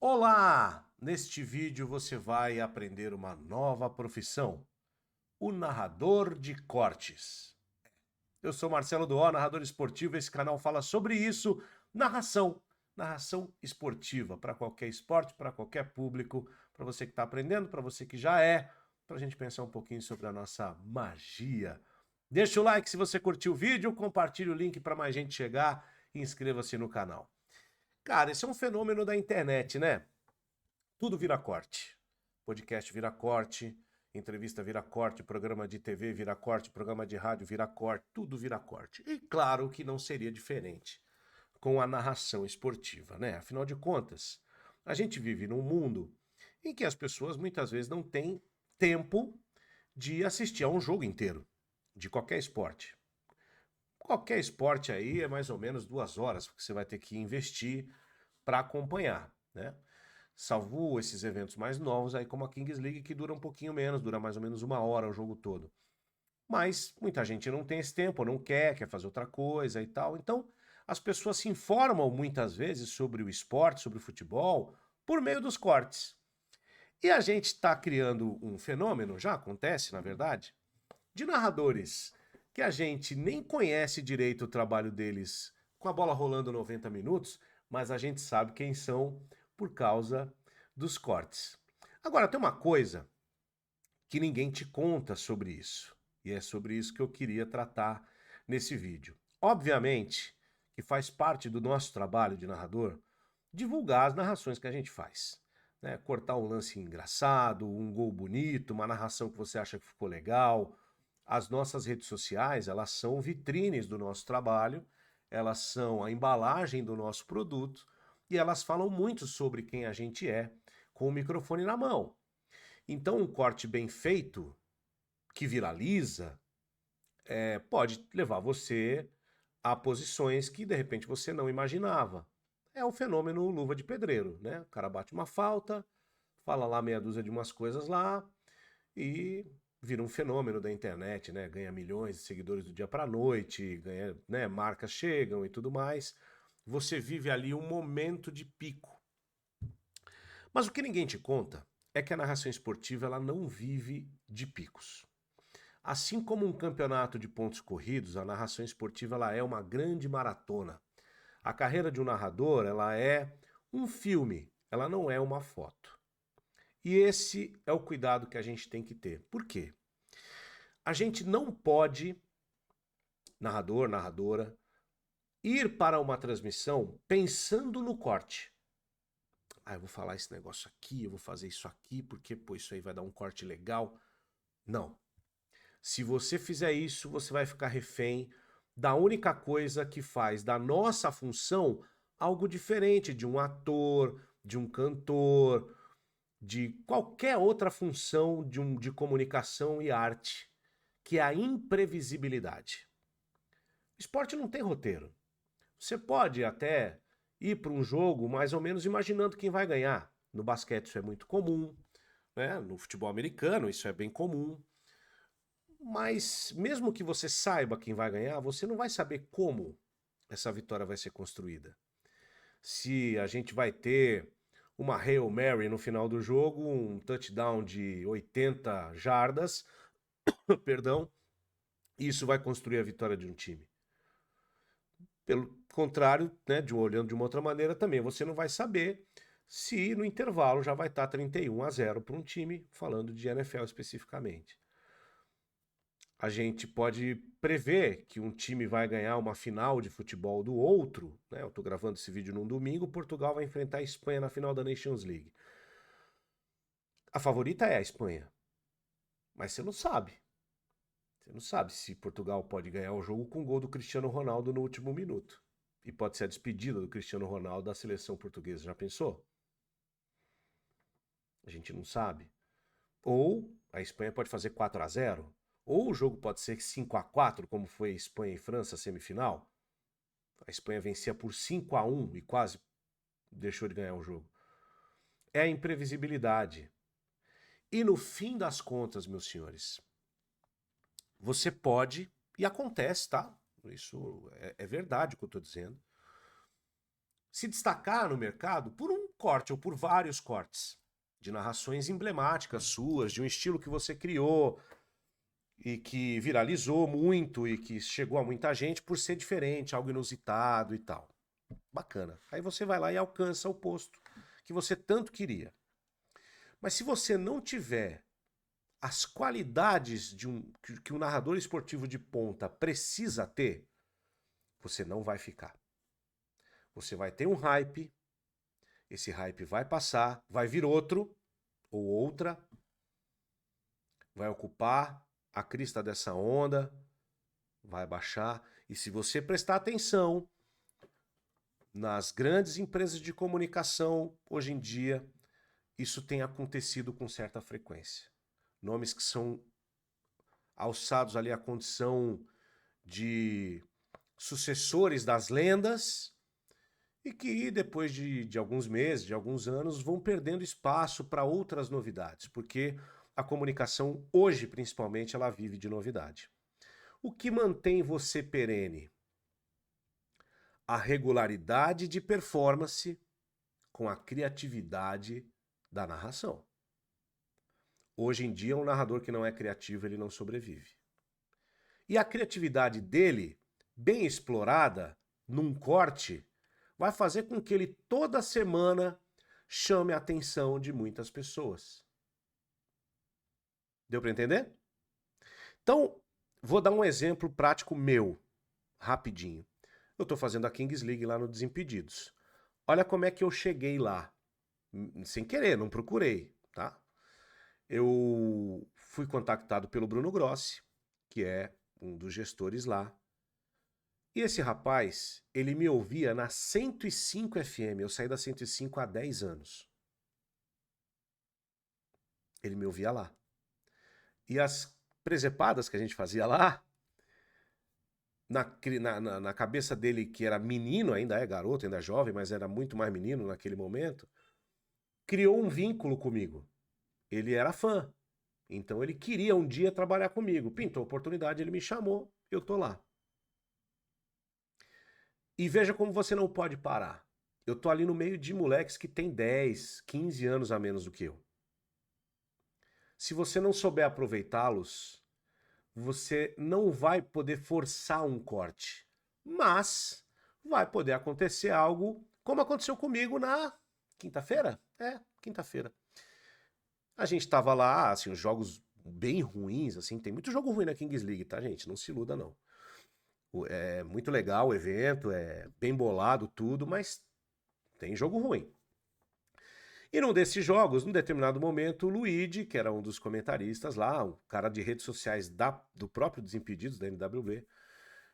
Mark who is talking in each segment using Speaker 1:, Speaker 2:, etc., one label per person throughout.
Speaker 1: Olá! Neste vídeo você vai aprender uma nova profissão, o narrador de cortes. Eu sou Marcelo Duó, narrador esportivo, esse canal fala sobre isso, narração esportiva, para qualquer esporte, para qualquer público, para você que está aprendendo, para você que já é, para a gente pensar um pouquinho sobre a nossa magia. Deixa o like se você curtiu o vídeo, compartilhe o link para mais gente chegar e inscreva-se no canal. Cara, esse é um fenômeno da internet, né? Tudo vira corte. Podcast vira corte, entrevista vira corte, programa de TV vira corte, programa de rádio vira corte, tudo vira corte. E claro que não seria diferente com a narração esportiva, né? Afinal de contas, a gente vive num mundo em que as pessoas muitas vezes não têm tempo de assistir a um jogo inteiro, de qualquer esporte. Qualquer esporte aí é mais ou menos 2 horas que você vai ter que investir para acompanhar, né? Salvo esses eventos mais novos aí, como a Kings League, que dura um pouquinho menos, dura mais ou menos 1 hora o jogo todo. Mas muita gente não tem esse tempo, não quer fazer outra coisa e tal. Então, as pessoas se informam muitas vezes sobre o esporte, sobre o futebol, por meio dos cortes. E a gente está criando um fenômeno, já acontece, na verdade, de narradores que a gente nem conhece direito o trabalho deles com a bola rolando 90 minutos, mas a gente sabe quem são por causa dos cortes. Agora, tem uma coisa que ninguém te conta sobre isso, e é sobre isso que eu queria tratar nesse vídeo. Obviamente que faz parte do nosso trabalho de narrador divulgar as narrações que a gente faz. Né? Cortar um lance engraçado, um gol bonito, uma narração que você acha que ficou legal. As nossas redes sociais, elas são vitrines do nosso trabalho, elas são a embalagem do nosso produto e elas falam muito sobre quem a gente é com o microfone na mão. Então, um corte bem feito, que viraliza, pode levar você a posições que de repente você não imaginava. É o fenômeno luva de pedreiro, né? O cara bate uma falta, fala lá meia dúzia de umas coisas lá e vira um fenômeno da internet, né? Ganha milhões de seguidores do dia para noite, ganha, né? Marcas chegam e tudo mais. Você vive ali um momento de pico. Mas o que ninguém te conta é que a narração esportiva ela não vive de picos. Assim como um campeonato de pontos corridos, a narração esportiva ela é uma grande maratona. A carreira de um narrador ela é um filme, ela não é uma foto. E esse é o cuidado que a gente tem que ter. Por quê? A gente não pode, narrador, narradora, ir para uma transmissão pensando no corte. Ah, eu vou falar esse negócio aqui, eu vou fazer isso aqui, porque pô, isso aí vai dar um corte legal. Não. Se você fizer isso, você vai ficar refém da única coisa que faz da nossa função algo diferente de um ator, de um cantor, de qualquer outra função de comunicação e arte, que é a imprevisibilidade. O esporte não tem roteiro. Você pode até ir para um jogo mais ou menos imaginando quem vai ganhar. No basquete isso é muito comum, né? No futebol americano isso é bem comum. Mas mesmo que você saiba quem vai ganhar, você não vai saber como essa vitória vai ser construída. Se a gente vai ter uma Hail Mary no final do jogo, um touchdown de 80 jardas, perdão, isso vai construir a vitória de um time. Pelo contrário, né, olhando de uma outra maneira também, você não vai saber se no intervalo já vai estar 31-0 para um time, falando de NFL especificamente. A gente pode prever que um time vai ganhar uma final de futebol do outro, né? Eu estou gravando esse vídeo num domingo, Portugal vai enfrentar a Espanha na final da Nations League. A favorita é a Espanha, mas você não sabe. Você não sabe se Portugal pode ganhar o jogo com o gol do Cristiano Ronaldo no último minuto. E pode ser a despedida do Cristiano Ronaldo da seleção portuguesa. Já pensou? A gente não sabe. Ou a Espanha pode fazer 4-0. Ou o jogo pode ser 5-4, como foi Espanha e França semifinal. A Espanha vencia por 5-1 e quase deixou de ganhar o jogo. É a imprevisibilidade. E no fim das contas, meus senhores, você pode, e acontece, tá? Isso é verdade o que eu estou dizendo. se destacar no mercado por um corte ou por vários cortes de narrações emblemáticas suas, de um estilo que você criou e que viralizou muito e que chegou a muita gente por ser diferente, algo inusitado e tal. Bacana. Aí você vai lá e alcança o posto que você tanto queria. Mas se você não tiver as qualidades que um narrador esportivo de ponta precisa ter, você não vai ficar. Você vai ter um hype, esse hype vai passar, vai vir outro ou outra, vai ocupar a crista dessa onda, vai baixar. E se você prestar atenção nas grandes empresas de comunicação, hoje em dia, isso tem acontecido com certa frequência. Nomes que são alçados ali à condição de sucessores das lendas e que depois de alguns meses, de alguns anos, vão perdendo espaço para outras novidades, porque a comunicação hoje, principalmente, ela vive de novidade. O que mantém você perene? A regularidade de performance com a criatividade da narração. Hoje em dia, um narrador que não é criativo, ele não sobrevive. E a criatividade dele, bem explorada, num corte, vai fazer com que ele toda semana chame a atenção de muitas pessoas. Deu para entender? Então, vou dar um exemplo prático meu, rapidinho. Eu estou fazendo a Kings League lá no Desimpedidos. Olha como é que eu cheguei lá. Sem querer, não procurei, tá? Eu fui contactado pelo Bruno Grossi, que é um dos gestores lá. E esse rapaz, ele me ouvia na 105 FM. Eu saí da 105 há 10 anos. Ele me ouvia lá. E as presepadas que a gente fazia lá, na cabeça dele, que era menino, ainda é garoto, ainda é jovem, mas era muito mais menino naquele momento, criou um vínculo comigo. Ele era fã. Então ele queria um dia trabalhar comigo. Pintou a oportunidade, ele me chamou, eu tô lá. E veja como você não pode parar. Eu tô ali no meio de moleques que tem 10, 15 anos a menos do que eu. Se você não souber aproveitá-los, você não vai poder forçar um corte. Mas vai poder acontecer algo como aconteceu comigo na quinta-feira. Quinta-feira. A gente tava lá, assim, os jogos bem ruins, assim, tem muito jogo ruim na Kings League, tá, gente? Não se iluda, não. É muito legal o evento, é bem bolado tudo, mas tem jogo ruim. E num desses jogos, num determinado momento, o Luigi, que era um dos comentaristas lá, um cara de redes sociais do próprio Desimpedidos, da NWB,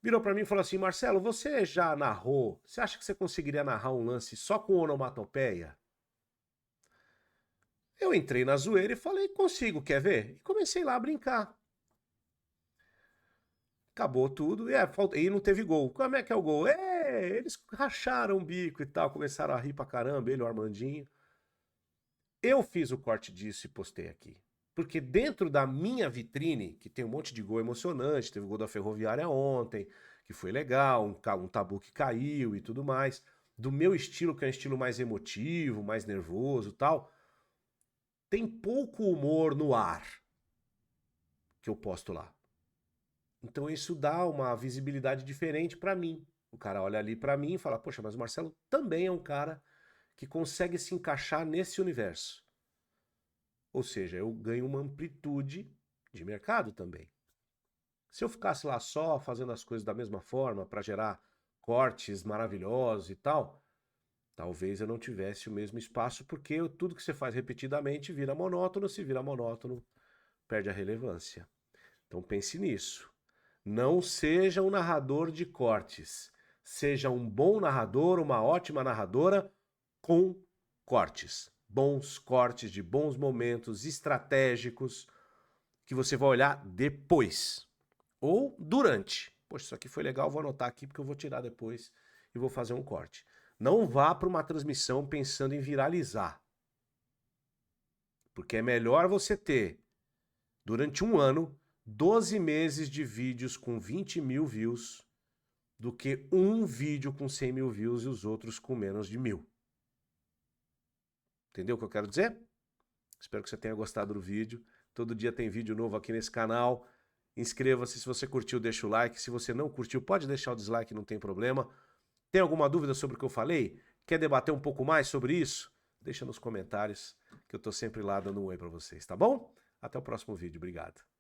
Speaker 1: virou pra mim e falou assim: Marcelo, você já narrou? Você acha que você conseguiria narrar um lance só com onomatopeia? Eu entrei na zoeira e falei: consigo, quer ver? E comecei lá a brincar. Acabou tudo e não teve gol. Como é que é o gol? Eles racharam o bico e tal, começaram a rir pra caramba, ele, o Armandinho. Eu fiz o corte disso e postei aqui. Porque dentro da minha vitrine, que tem um monte de gol emocionante, teve o gol da Ferroviária ontem, que foi legal, um tabu que caiu e tudo mais, do meu estilo, que é um estilo mais emotivo, mais nervoso e tal, tem pouco humor no ar que eu posto lá. Então isso dá uma visibilidade diferente pra mim. O cara olha ali pra mim e fala: poxa, mas o Marcelo também é um cara que consegue se encaixar nesse universo. Ou seja, eu ganho uma amplitude de mercado também. Se eu ficasse lá só fazendo as coisas da mesma forma para gerar cortes maravilhosos e tal, talvez eu não tivesse o mesmo espaço, porque tudo que você faz repetidamente vira monótono, se vira monótono, perde a relevância. Então pense nisso. Não seja um narrador de cortes. Seja um bom narrador, uma ótima narradora com cortes. Bons cortes de bons momentos estratégicos que você vai olhar depois ou durante. Poxa, isso aqui foi legal, vou anotar aqui porque eu vou tirar depois e vou fazer um corte. Não vá para uma transmissão pensando em viralizar. Porque é melhor você ter, durante um ano, 12 meses de vídeos com 20 mil views do que um vídeo com 100 mil views e os outros com menos de 1000. Entendeu o que eu quero dizer? Espero que você tenha gostado do vídeo. Todo dia tem vídeo novo aqui nesse canal. Inscreva-se, se você curtiu, deixa o like. Se você não curtiu, pode deixar o dislike, não tem problema. Tem alguma dúvida sobre o que eu falei? Quer debater um pouco mais sobre isso? Deixa nos comentários, que eu tô sempre lá dando um oi para vocês, tá bom? Até o próximo vídeo. Obrigado.